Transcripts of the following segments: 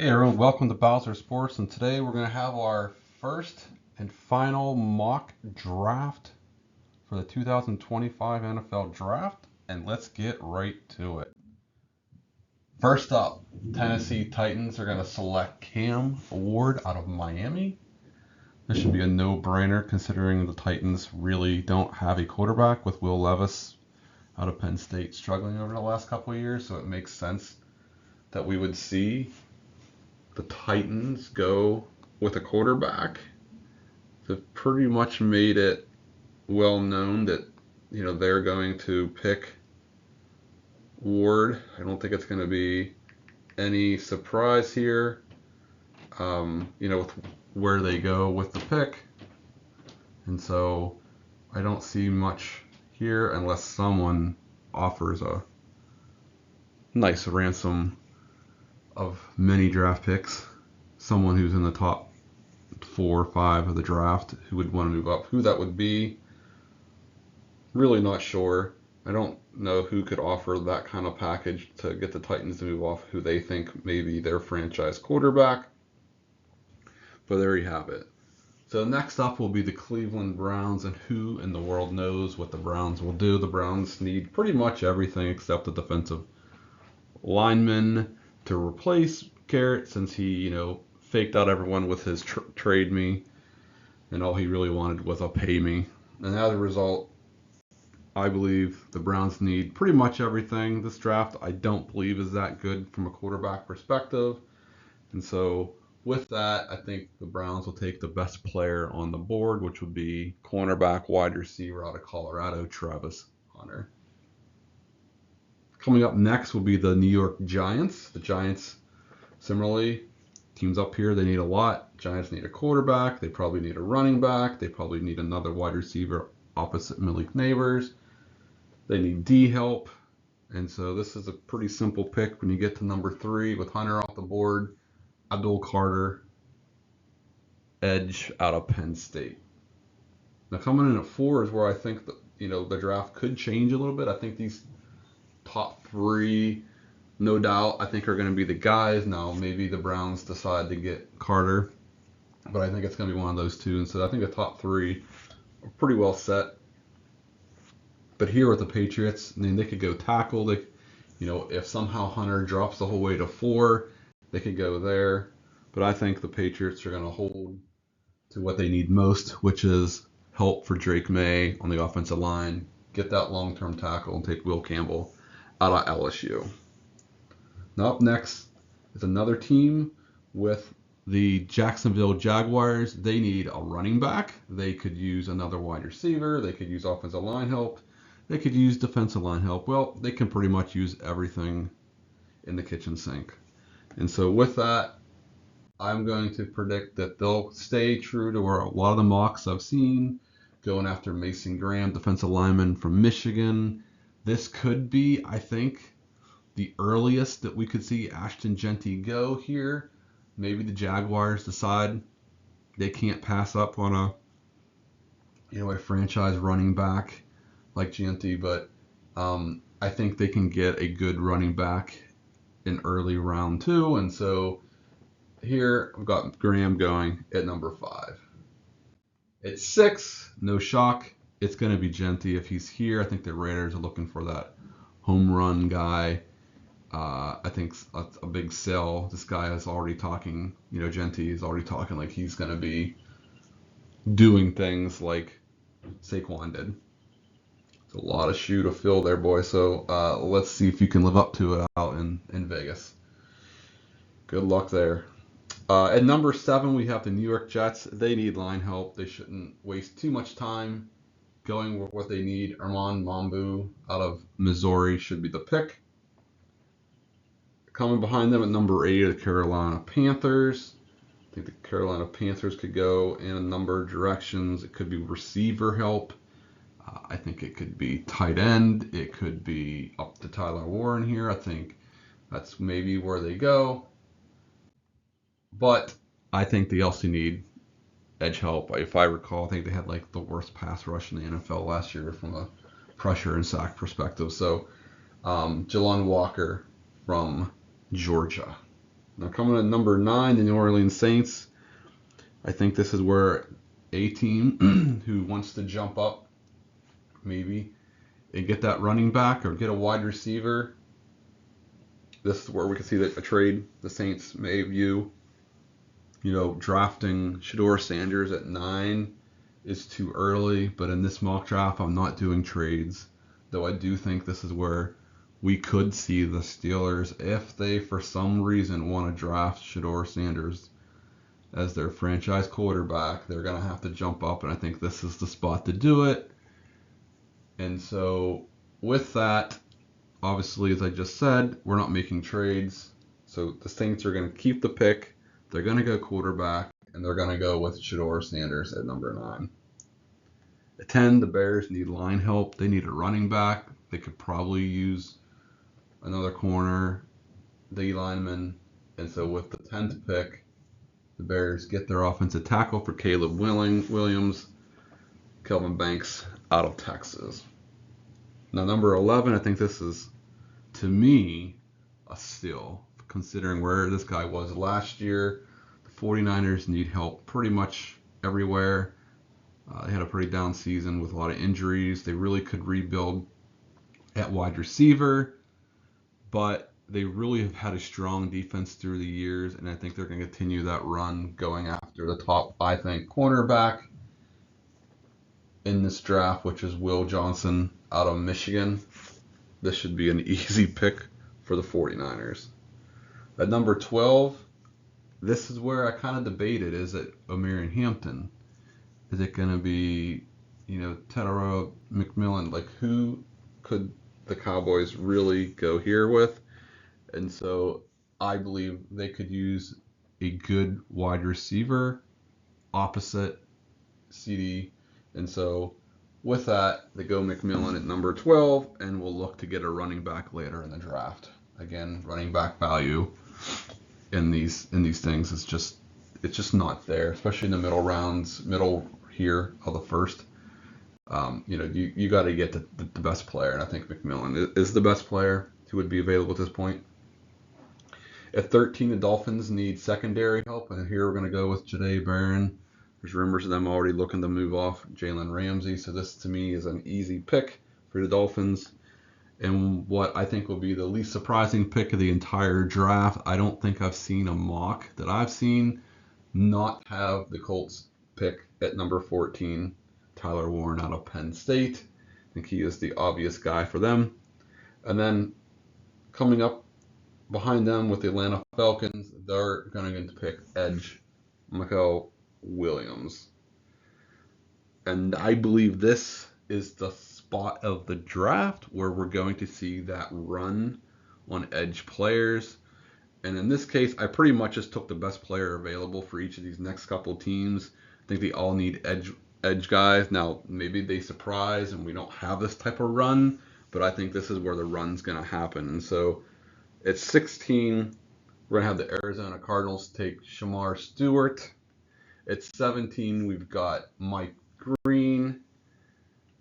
Hey everyone, welcome to Bowser Sports, and today we're going to have our first and final mock draft for the 2025 NFL Draft, and let's get right to it. First up, Tennessee Titans are going to select Cam Ward out of Miami. This should be a no-brainer considering the Titans really don't have a quarterback with Will Levis out of Penn State struggling over the last couple of years, so it makes sense that we would see the Titans go with a quarterback. They've pretty much made it well known that they're going to pick Ward. I don't think it's going to be any surprise here. With where they go with the pick, and so I don't see much here unless someone offers a nice ransom of many draft picks. Someone who's in the top 4 or 5 of the draft who would want to move up. Who that would be, really not sure. I don't know who could offer that kind of package to get the Titans to move off who they think may be their franchise quarterback. But there you have it. So next up will be the Cleveland Browns, and who in the world knows what the Browns will do. The Browns need pretty much everything except the defensive lineman to replace Garrett, since he, faked out everyone with his trade me, and all he really wanted was a pay me. And as a result, I believe the Browns need pretty much everything. This draft, I don't believe, is that good from a quarterback perspective. And so with that, I think the Browns will take the best player on the board, which would be cornerback wide receiver out of Colorado, Travis Hunter. Coming up next will be the New York Giants. The Giants, similarly, teams up here, they need a lot. Giants need a quarterback. They probably need a running back. They probably need another wide receiver opposite Malik Nabers. They need D help. And so this is a pretty simple pick when you get to number 3 with Hunter off the board. Abdul Carter, edge out of Penn State. Now coming in at 4 is where I think the draft could change a little bit. I think these top 3, no doubt, I think are going to be the guys. Now maybe the Browns decide to get Carter, but I think it's going to be one of those two. And so I think the top 3 are pretty well set. But here with the Patriots, they could go tackle. If somehow Hunter drops the whole way to 4, they could go there. But I think the Patriots are going to hold to what they need most, which is help for Drake May on the offensive line, get that long-term tackle, and take Will Campbell out of LSU. Now up next is another team with the Jacksonville Jaguars. They need a running back. They could use another wide receiver. They could use offensive line help. They could use defensive line help. Well, they can pretty much use everything in the kitchen sink. And so with that, I'm going to predict that they'll stay true to where a lot of the mocks I've seen, going after Mason Graham, defensive lineman from Michigan. This could be, I think, the earliest that we could see Ashton Jeanty go here. Maybe the Jaguars decide they can't pass up on a franchise running back like Jeanty, but I think they can get a good running back in early round 2, and so here I've got Graham going at number 5. At 6, no shock, it's going to be Jeanty if he's here. I think the Raiders are looking for that home run guy. I think a big sell. This guy is already talking, Jeanty is already talking like he's going to be doing things like Saquon did. It's a lot of shoe to fill there, boy. So let's see if you can live up to it out in Vegas. Good luck there. At number 7, we have the New York Jets. They need line help. They shouldn't waste too much time going with what they need. Armand Mambu out of Missouri should be the pick. Coming behind them at number 8 are the Carolina Panthers. I think the Carolina Panthers could go in a number of directions. It could be receiver help. I think it could be tight end. It could be up to Tyler Warren here. I think that's maybe where they go. But I think they also need edge help. If I recall, I think they had like the worst pass rush in the NFL last year from a pressure and sack perspective. So Jalon Walker from Georgia. Now coming at number 9, the New Orleans Saints. I think this is where a team who wants to jump up maybe and get that running back or get a wide receiver. This is where we can see that a trade the Saints may view. Drafting Shedeur Sanders at 9 is too early, but in this mock draft, I'm not doing trades. Though I do think this is where we could see the Steelers, if they for some reason want to draft Shedeur Sanders as their franchise quarterback, they're going to have to jump up, and I think this is the spot to do it. And so with that, obviously, as I just said, we're not making trades. So the Saints are going to keep the pick. They're going to go quarterback, and they're going to go with Shedeur Sanders at number 9. At 10, the Bears need line help. They need a running back. They could probably use another corner, D lineman. And so with the 10th pick, the Bears get their offensive tackle for Caleb Williams, Kelvin Banks out of Texas. Now, number 11, I think this is, to me, a steal, considering where this guy was last year. The 49ers need help pretty much everywhere. They had a pretty down season with a lot of injuries. They really could rebuild at wide receiver, but they really have had a strong defense through the years, and I think they're going to continue that run going after the top, I think, cornerback in this draft, which is Will Johnson out of Michigan. This should be an easy pick for the 49ers. At number 12, this is where I kind of debated, is it Omarion Hampton? Is it going to be, Tetairoa McMillan? Like, who could the Cowboys really go here with? And so I believe they could use a good wide receiver opposite CD. And so with that, they go McMillan at number 12, and we'll look to get a running back later in the draft. Again, running back value in these things is just not there, especially in the middle rounds, middle here of the first. You got to get the best player, and I think McMillan is the best player who would be available at this point. At 13, the Dolphins need secondary help, and here we're going to go with Jahdae Barron. There's rumors of them already looking to move off Jalen Ramsey, so this to me is an easy pick for the Dolphins. And what I think will be the least surprising pick of the entire draft, I don't think I've seen a mock that I've seen not have the Colts pick at number 14, Tyler Warren out of Penn State. I think he is the obvious guy for them. And then coming up behind them with the Atlanta Falcons, they're going to pick edge Michael Williams. And I believe this is the spot of the draft where we're going to see that run on edge players. And in this case, I pretty much just took the best player available for each of these next couple teams. I think they all need edge guys. Now, maybe they surprise and we don't have this type of run, but I think this is where the run's going to happen. And so at 16, we're going to have the Arizona Cardinals take Shamar Stewart. At 17, we've got Mike Green.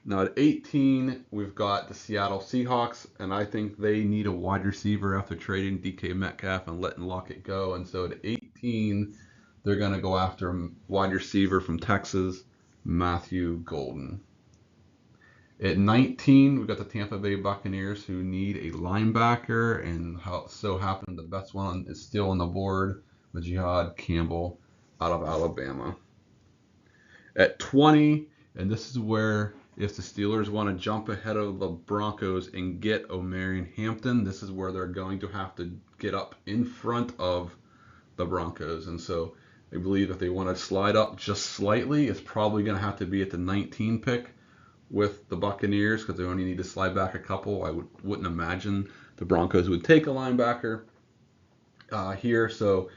Now at 18, we've got the Seattle Seahawks, and I think they need a wide receiver after trading DK Metcalf and letting Lockett go. And so at 18, they're going to go after a wide receiver from Texas, Matthew Golden. At 19, we've got the Tampa Bay Buccaneers, who need a linebacker, and so happen the best one is still on the board with Jihad Campbell out of Alabama. At 20, and this is where if the Steelers want to jump ahead of the Broncos and get Omarion Hampton, this is where they're going to have to get up in front of the Broncos. And so I believe if they want to slide up just slightly, it's probably going to have to be at the 19 pick with the Buccaneers, because they only need to slide back a couple. I wouldn't imagine the Broncos would take a linebacker here. So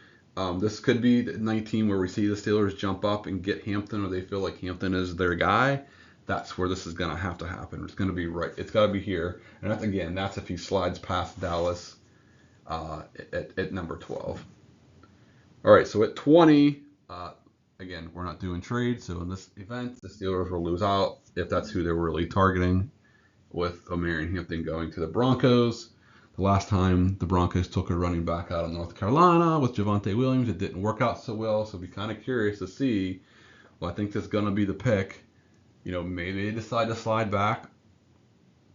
this could be the 19 where we see the Steelers jump up and get Hampton, or they feel like Hampton is their guy. That's where this is going to have to happen. It's going to be right. It's got to be here. And that's if he slides past Dallas at number 12. All right, so at 20, again, we're not doing trades. So in this event, the Steelers will lose out if that's who they're really targeting, with Omarion Hampton going to the Broncos. The last time the Broncos took a running back out of North Carolina with Javonte Williams, it didn't work out so well. So I'd be kind of curious to see. Well, I think this is going to be the pick. Maybe they decide to slide back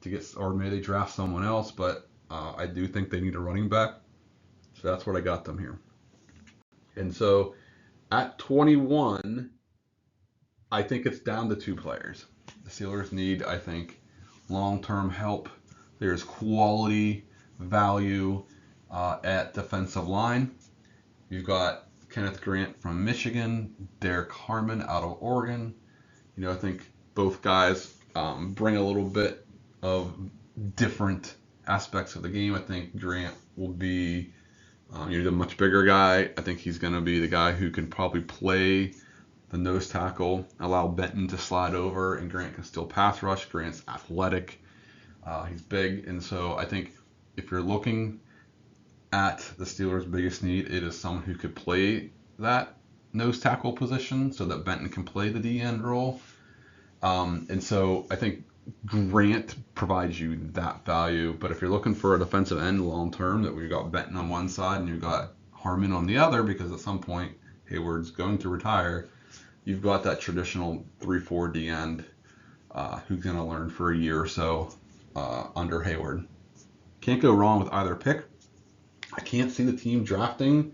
to get, or maybe they draft someone else. But I do think they need a running back. So that's what I got them here. And so at 21, I think it's down to 2 players. The Steelers need, I think, long-term help. There's quality value at defensive line. You've got Kenneth Grant from Michigan, Derek Harmon out of Oregon. I think both guys bring a little bit of different aspects of the game. I think Grant will be the much bigger guy. I think he's going to be the guy who can probably play the nose tackle, allow Benton to slide over, and Grant can still pass rush. Grant's athletic. He's big. And so I think if you're looking at the Steelers' biggest need, it is someone who could play that nose tackle position so that Benton can play the D-end role. And so I think Grant provides you that value. But if you're looking for a defensive end long term, that we've got Benton on one side and you've got Harmon on the other, because at some point Hayward's going to retire, you've got that traditional 3-4 D-end who's going to learn for a year or so under Hayward. Can't go wrong with either pick. I can't see the team drafting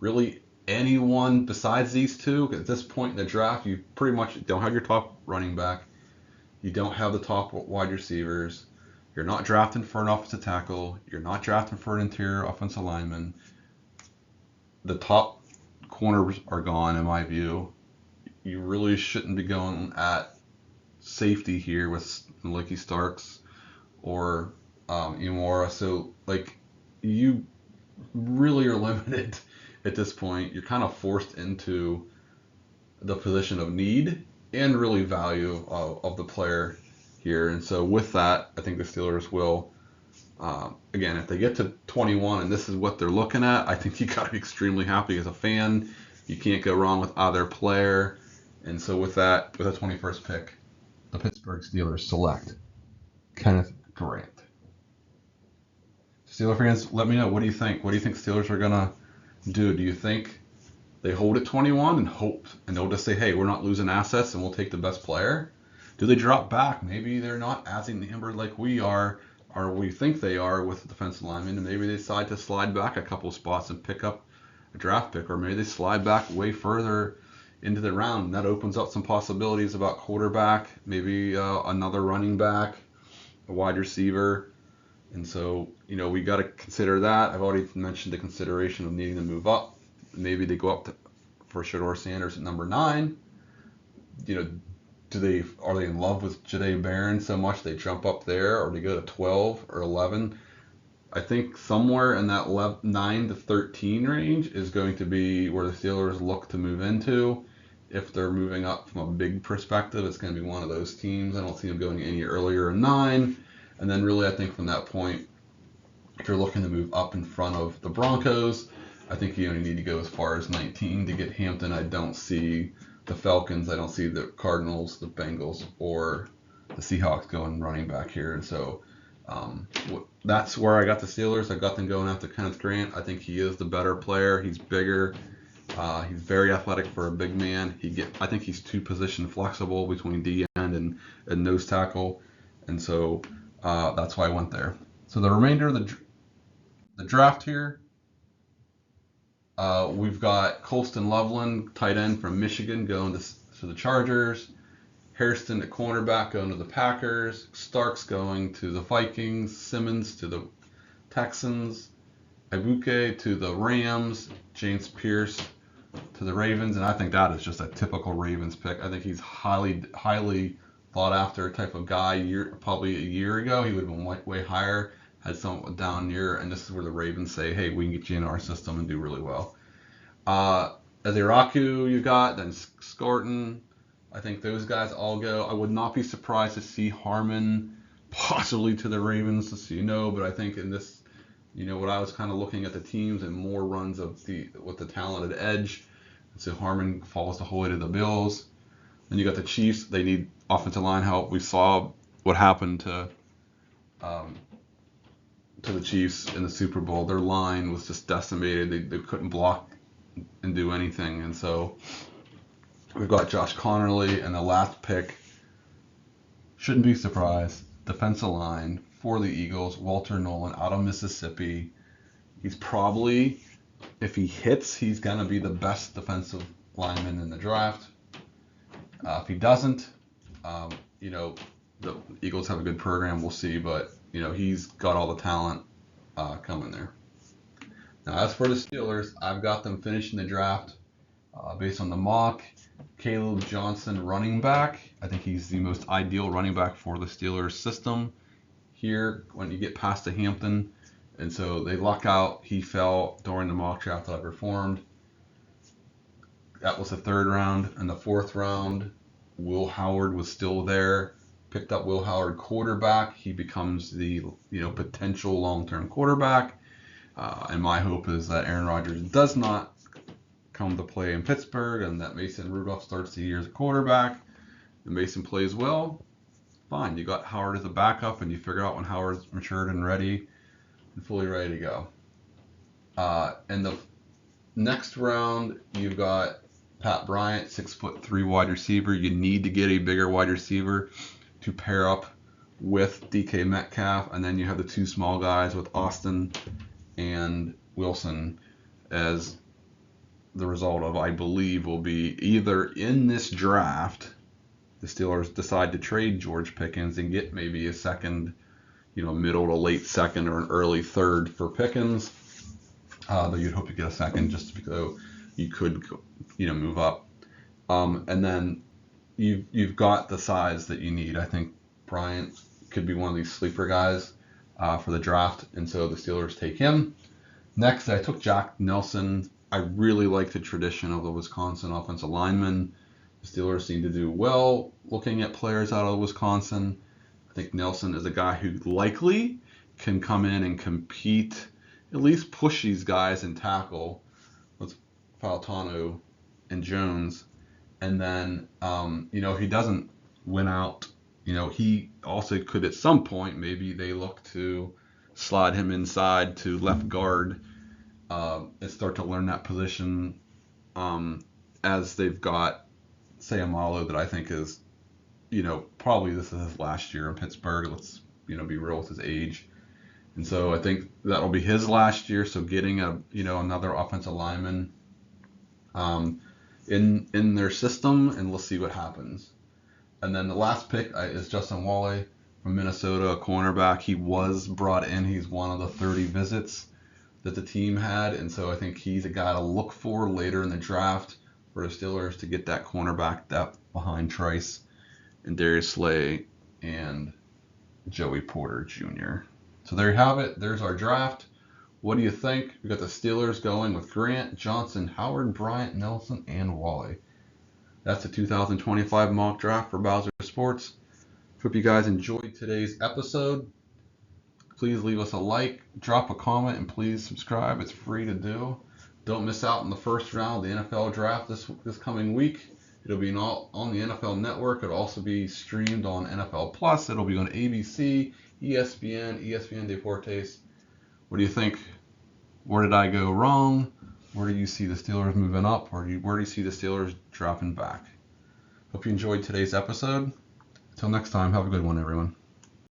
really anyone besides these two. At this point in the draft, you pretty much don't have your top running back. You don't have the top wide receivers. You're not drafting for an offensive tackle. You're not drafting for an interior offensive lineman. The top corners are gone, in my view. You really shouldn't be going at safety here with Maliki Starks or Imora. So, you really are limited at this point. You're kind of forced into the position of need and really value of the player here. And so with that, I think the Steelers will, again, if they get to 21 and this is what they're looking at, I think you got to be extremely happy as a fan. You can't go wrong with either player. And so with that, with the 21st pick, the Pittsburgh Steelers select Kenneth Grant. Steelers fans, let me know. What do you think? What do you think Steelers are going to do? Do you think they hold at 21 and hope, and they'll just say, hey, we're not losing assets and we'll take the best player? Do they drop back? Maybe they're not as enamored like we are, or we think they are with the defensive linemen, and maybe they decide to slide back a couple of spots and pick up a draft pick, or maybe they slide back way further into the round. And that opens up some possibilities about quarterback, maybe another running back, a wide receiver. And so, we got to consider that. I've already mentioned the consideration of needing to move up. Maybe they go up for Shedeur Sanders at number 9. Are they in love with Jahdae Barron so much they jump up there, or they go to 12 or 11? I think somewhere in that 9 to 13 range is going to be where the Steelers look to move into. If they're moving up from a big perspective, it's going to be one of those teams. I don't see them going any earlier than 9. And then really, I think from that point, if you're looking to move up in front of the Broncos, I think you only need to go as far as 19 to get Hampton. I don't see the Falcons, I don't see the Cardinals, the Bengals, or the Seahawks going running back here. And so that's where I got the Steelers. I got them going after Kenneth Grant. I think he is the better player. He's bigger. He's very athletic for a big man. I think he's 2-position flexible between D end and nose tackle. And so that's why I went there. So the remainder of the draft here, we've got Colston Loveland, tight end from Michigan, going to the Chargers. Hairston at cornerback going to the Packers. Starks going to the Vikings. Simmons to the Texans. Ibuke to the Rams. James Pierce to the Ravens. And I think that is just a typical Ravens pick. I think he's highly thought after type of guy. Probably a year ago, he would have been way higher. Had some down year, and this is where the Ravens say, hey, we can get you in our system and do really well. As Iraku you got, then Scorton. I think those guys all go. I would not be surprised to see Harmon possibly to the Ravens, but I think in this, what I was kind of looking at the teams and more runs with the talented edge. So Harmon falls the whole way to the Bills. Then you got the Chiefs. They need offensive line help. We saw what happened to to the Chiefs in the Super Bowl. Their line was just decimated. They couldn't block and do anything. And so we've got Josh Connerly, and the last pick, shouldn't be surprised, defensive line for the Eagles, Walter Nolan out of Mississippi. He's probably, if he hits, he's going to be the best defensive lineman in the draft. If he doesn't, you know, the Eagles have a good program, we'll see, but, you know, he's got all the talent coming there. Now, as for the Steelers, I've got them finishing the draft based on the mock. Caleb Johnson, running back. I think he's the most ideal running back for the Steelers system here when you get past the Hampton. And so they luck out. He fell during the mock draft that I performed. That was the third round. In the fourth round, Will Howard was still there. Picked up Will Howard, quarterback. He becomes the potential long-term quarterback. And my hope is that Aaron Rodgers does not come to play in Pittsburgh and that Mason Rudolph starts the year as a quarterback. And Mason plays well. Fine. You got Howard as a backup, and you figure out when Howard's matured and ready and fully ready to go. In the next round, you've got Pat Bryant, 6'3" wide receiver. You need to get a bigger wide receiver to pair up with DK Metcalf, and then you have the two small guys with Austin and Wilson as the result of, I believe, will be either in this draft, the Steelers decide to trade George Pickens and get maybe a second, middle to late second or an early third for Pickens. Though you'd hope to get a second just because you could, move up. And then you've got the size that you need. I think Bryant could be one of these sleeper guys for the draft, and so the Steelers take him. Next, I took Jack Nelson. I really like the tradition of the Wisconsin offensive lineman. The Steelers seem to do well looking at players out of Wisconsin. I think Nelson is a guy who likely can come in and compete, at least push these guys and tackle with Fautanu and Jones. And then, he doesn't win out. He also could at some point, maybe they look to slide him inside to left guard and start to learn that position as they've got Sayamalu that I think is, probably this is his last year in Pittsburgh. Let's, be real with his age. And so I think that'll be his last year. So getting another offensive lineman in their system, and we'll see what happens. And then the last pick is Justin Walley from Minnesota, a cornerback. He was brought in. He's one of the 30 visits that the team had, and so I think he's a guy to look for later in the draft for the Steelers to get that cornerback depth behind Trice and Darius Slay and Joey Porter Jr. So there you have it. There's our draft. What do you think? We got the Steelers going with Grant, Johnson, Howard, Bryant, Nelson, and Walley. That's the 2025 mock draft for Bowser Sports. Hope you guys enjoyed today's episode. Please leave us a like, drop a comment, and please subscribe. It's free to do. Don't miss out on the first round of the NFL draft this coming week. It'll be on the NFL Network. It'll also be streamed on NFL Plus. It'll be on ABC, ESPN, ESPN Deportes. What do you think? Where did I go wrong? Where do you see the Steelers moving up? Where do you see the Steelers dropping back? Hope you enjoyed today's episode. Until next time, have a good one, everyone.